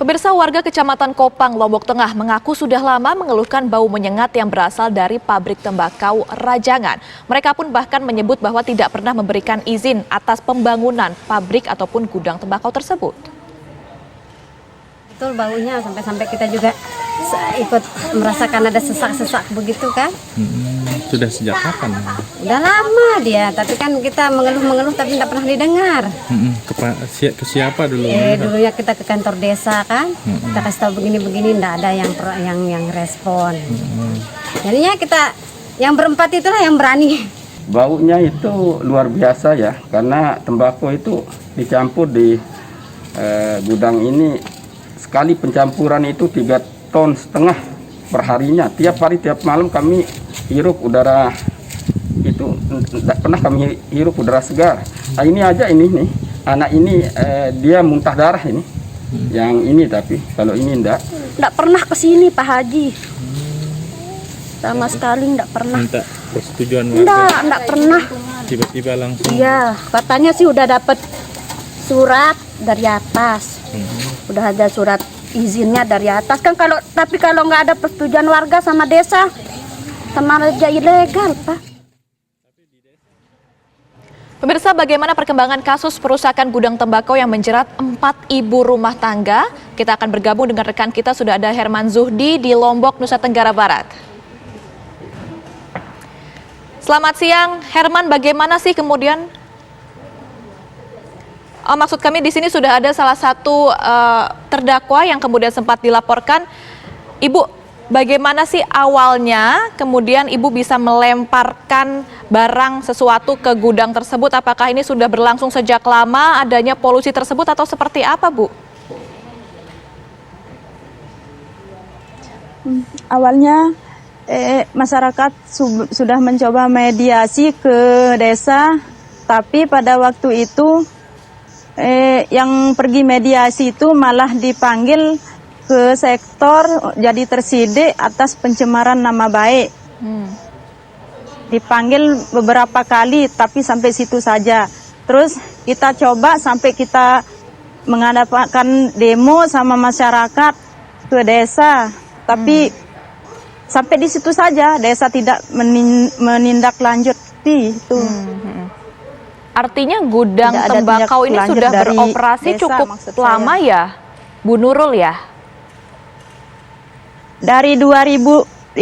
Pemirsa, warga Kecamatan Kopang, Lombok Tengah mengaku sudah lama mengeluhkan bau menyengat yang berasal dari pabrik tembakau Rajangan. Mereka pun bahkan menyebut bahwa tidak pernah memberikan izin atas pembangunan pabrik ataupun gudang tembakau tersebut. Betul baunya, sampai-sampai kita juga ikut merasakan ada sesak-sesak begitu kan. Sudah sejak kapan? Udah lama dia, tapi kan kita mengeluh-mengeluh tapi tidak pernah didengar. Ke siapa dulu? Dulunya kita ke kantor desa kan, kita kasih tahu begini-begini, tidak ada yang respon. Jadinya kita yang berempat itulah yang berani. Baunya itu luar biasa ya, karena tembakau itu dicampur di gudang ini. Sekali pencampuran itu 3,5 ton perharinya. Tiap hari, tiap malam kami hirup udara itu, tidak pernah kami hirup udara segar. Nah, ini aja ini nih, anak ini dia muntah darah ini. Yang ini tapi kalau ini enggak. Enggak pernah ke sini Pak Haji. Sama sekali enggak pernah. Minta persetujuan warga? Enggak pernah. Tiba-tiba langsung? Iya, katanya sih udah dapat surat dari atas. Udah ada surat izinnya dari atas kan, tapi kalau nggak ada persetujuan warga sama desa, sama aja ilegal, Pak. Pemirsa, bagaimana perkembangan kasus perusakan gudang tembakau yang menjerat 4 ibu rumah tangga? Kita akan bergabung dengan rekan kita, sudah ada Herman Zuhdi di Lombok, Nusa Tenggara Barat. Selamat siang, Herman. Bagaimana sih kemudian? Maksud kami di sini sudah ada salah satu terdakwa yang kemudian sempat dilaporkan. Ibu, bagaimana sih awalnya kemudian Ibu bisa melemparkan barang sesuatu ke gudang tersebut? Apakah ini sudah berlangsung sejak lama adanya polusi tersebut atau seperti apa, Bu? Awalnya masyarakat sudah mencoba mediasi ke desa, tapi pada waktu itu yang pergi mediasi itu malah dipanggil ke sektor jadi tersidik atas pencemaran nama baik. Dipanggil beberapa kali tapi sampai situ saja. Terus kita coba sampai kita mengadakan demo sama masyarakat ke desa, tapi sampai di situ saja, desa tidak menindaklanjuti itu. Artinya gudang tembakau ini sudah beroperasi desa, cukup lama ya, Bu Nurul ya? Dari 2005,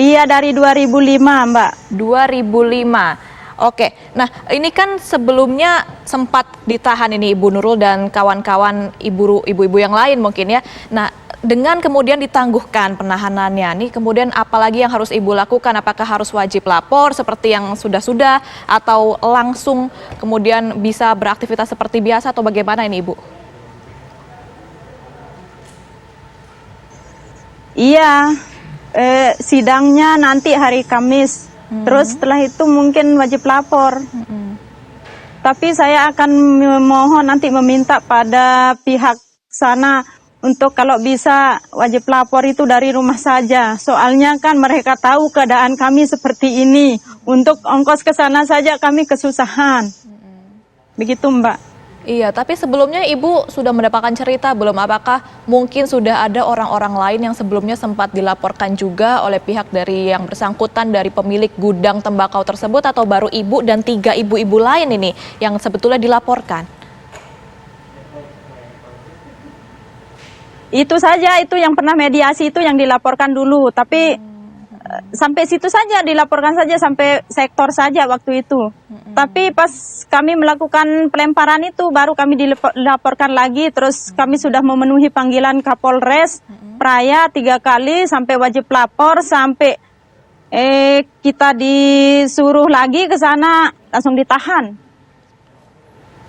Mbak. 2005. Oke, nah ini kan sebelumnya sempat ditahan ini Ibu Nurul dan kawan-kawan ibu-ibu yang lain mungkin ya. Nah, dengan kemudian ditangguhkan penahanannya, nih kemudian apalagi yang harus Ibu lakukan? Apakah harus wajib lapor seperti yang sudah-sudah atau langsung kemudian bisa beraktivitas seperti biasa atau bagaimana ini Ibu? Iya, sidangnya nanti hari Kamis, terus setelah itu mungkin wajib lapor. Tapi saya akan mohon nanti meminta pada pihak sana untuk kalau bisa wajib lapor itu dari rumah saja. Soalnya kan mereka tahu keadaan kami seperti ini. Untuk ongkos ke sana saja kami kesusahan. Begitu, Mbak. Iya, tapi sebelumnya Ibu sudah mendapatkan cerita belum? Apakah mungkin sudah ada orang-orang lain yang sebelumnya sempat dilaporkan juga oleh pihak dari yang bersangkutan dari pemilik gudang tembakau tersebut, atau baru Ibu dan 3 ibu-ibu lain ini yang sebetulnya dilaporkan? Itu saja, itu yang pernah mediasi itu yang dilaporkan dulu, tapi sampai situ saja, dilaporkan saja sampai sektor saja waktu itu. Tapi pas kami melakukan pelemparan itu baru kami dilaporkan lagi, terus kami sudah memenuhi panggilan Kapolres Praia 3 kali sampai wajib lapor, sampai kita disuruh lagi ke sana langsung ditahan.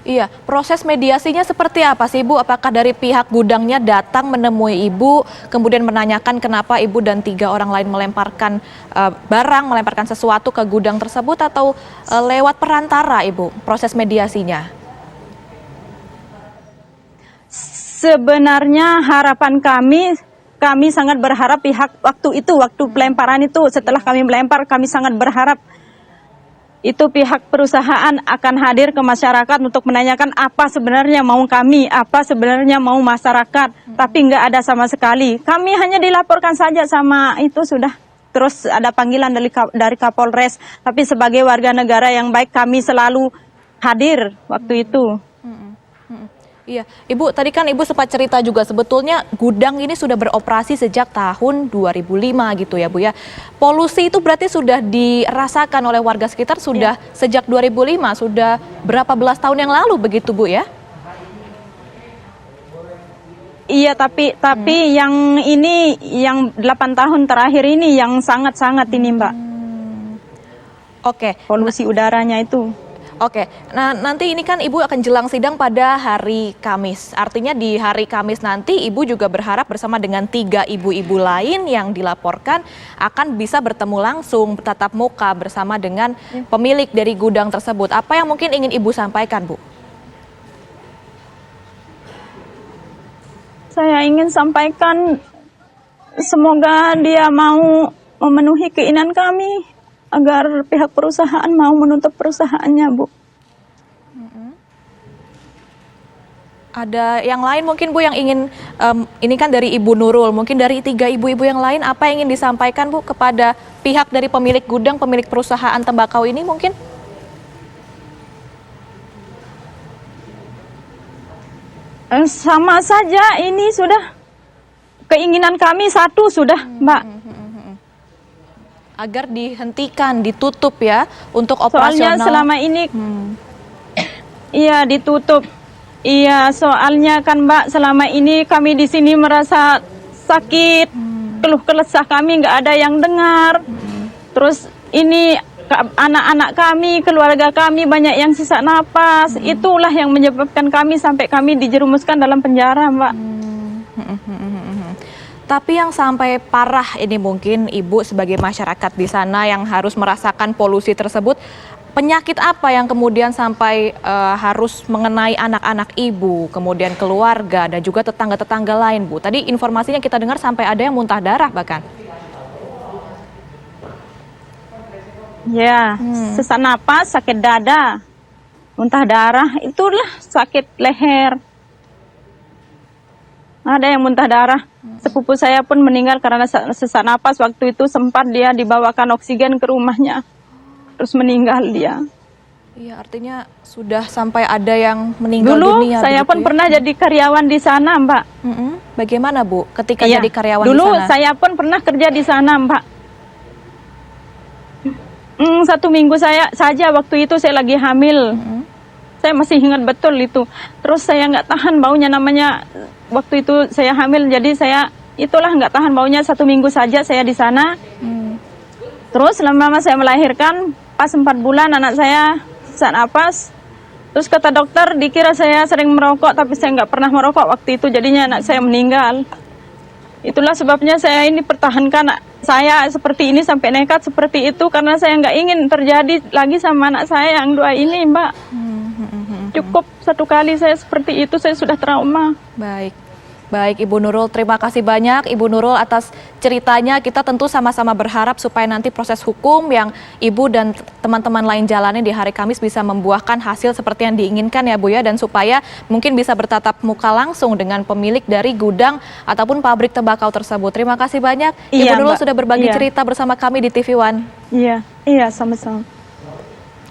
Iya, proses mediasinya seperti apa sih Ibu? Apakah dari pihak gudangnya datang menemui Ibu, kemudian menanyakan kenapa Ibu dan 3 orang lain melemparkan barang, melemparkan sesuatu ke gudang tersebut, atau lewat perantara Ibu proses mediasinya? Sebenarnya harapan kami sangat berharap pihak waktu pelemparan itu, setelah kami melempar, kami sangat berharap itu pihak perusahaan akan hadir ke masyarakat untuk menanyakan apa sebenarnya mau kami, apa sebenarnya mau masyarakat, tapi nggak ada sama sekali. Kami hanya dilaporkan saja sama itu sudah. Terus ada panggilan dari Kapolres, tapi sebagai warga negara yang baik kami selalu hadir waktu itu. Iya, Ibu, tadi kan Ibu sempat cerita juga sebetulnya gudang ini sudah beroperasi sejak tahun 2005 gitu ya Bu ya. Polusi itu berarti sudah dirasakan oleh warga sekitar sudah sejak 2005, sudah berapa belas tahun yang lalu begitu Bu ya? Iya, tapi yang ini yang 8 tahun terakhir ini yang sangat-sangat ini Mbak. Oke. Polusi udaranya itu. Oke, nah nanti ini kan Ibu akan jelang sidang pada hari Kamis. Artinya di hari Kamis nanti Ibu juga berharap bersama dengan 3 ibu-ibu lain yang dilaporkan akan bisa bertemu langsung tatap muka bersama dengan pemilik dari gudang tersebut. Apa yang mungkin ingin Ibu sampaikan, Bu? Saya ingin sampaikan semoga dia mau memenuhi keinginan kami agar pihak perusahaan mau menutup perusahaannya, Bu. Ada yang lain mungkin Bu yang ingin, ini kan dari Ibu Nurul, mungkin dari 3 ibu-ibu yang lain apa yang ingin disampaikan Bu kepada pihak dari pemilik gudang, pemilik perusahaan tembakau ini mungkin? Sama saja, ini sudah keinginan kami satu sudah, Mbak. Agar dihentikan, ditutup ya untuk Soalnya operasional. selama ini, iya ditutup. Iya, soalnya kan Mbak, selama ini kami di sini merasa sakit, keluh kesah kami nggak ada yang dengar. Terus ini anak-anak kami, keluarga kami banyak yang sesak napas. Itulah yang menyebabkan kami sampai kami dijerumuskan dalam penjara, Mbak. Tapi yang sampai parah ini mungkin Ibu sebagai masyarakat di sana yang harus merasakan polusi tersebut, penyakit apa yang kemudian sampai harus mengenai anak-anak Ibu, kemudian keluarga dan juga tetangga-tetangga lain, Bu? Tadi informasinya kita dengar sampai ada yang muntah darah bahkan. Ya, sesak napas, sakit dada, muntah darah, itulah sakit leher. Ada yang muntah darah. Sepupu saya pun meninggal karena sesak napas. Waktu itu sempat dia dibawakan oksigen ke rumahnya. Terus meninggal dia. Iya, artinya sudah sampai ada yang meninggal Dulu dunia. saya pun ya? pernah jadi karyawan di sana, Mbak. Bagaimana Bu ketika Iya, jadi karyawan dulu di sana? saya pun pernah kerja di sana, Mbak. 1 minggu saja waktu itu saya lagi hamil. Saya masih ingat betul itu. Terus saya nggak tahan baunya, namanya waktu itu saya hamil, jadi saya itulah nggak tahan baunya. 1 minggu saja saya di sana. Terus lama-lama saya melahirkan, pas 4 bulan anak saya sesak napas. Terus kata dokter dikira saya sering merokok, tapi saya nggak pernah merokok waktu itu, jadinya anak saya meninggal. Itulah sebabnya saya ini pertahankan saya seperti ini sampai nekat seperti itu, karena saya nggak ingin terjadi lagi sama anak saya yang 2 ini, Mbak. Cukup 1 kali saya seperti itu, saya sudah trauma. Baik Ibu Nurul, terima kasih banyak Ibu Nurul atas ceritanya. Kita tentu sama-sama berharap supaya nanti proses hukum yang Ibu dan teman-teman lain jalani di hari Kamis bisa membuahkan hasil seperti yang diinginkan ya Bu ya, dan supaya mungkin bisa bertatap muka langsung dengan pemilik dari gudang ataupun pabrik tembakau tersebut. Terima kasih banyak Ibu Nurul sudah berbagi cerita bersama kami di TV One. Iya, sama-sama.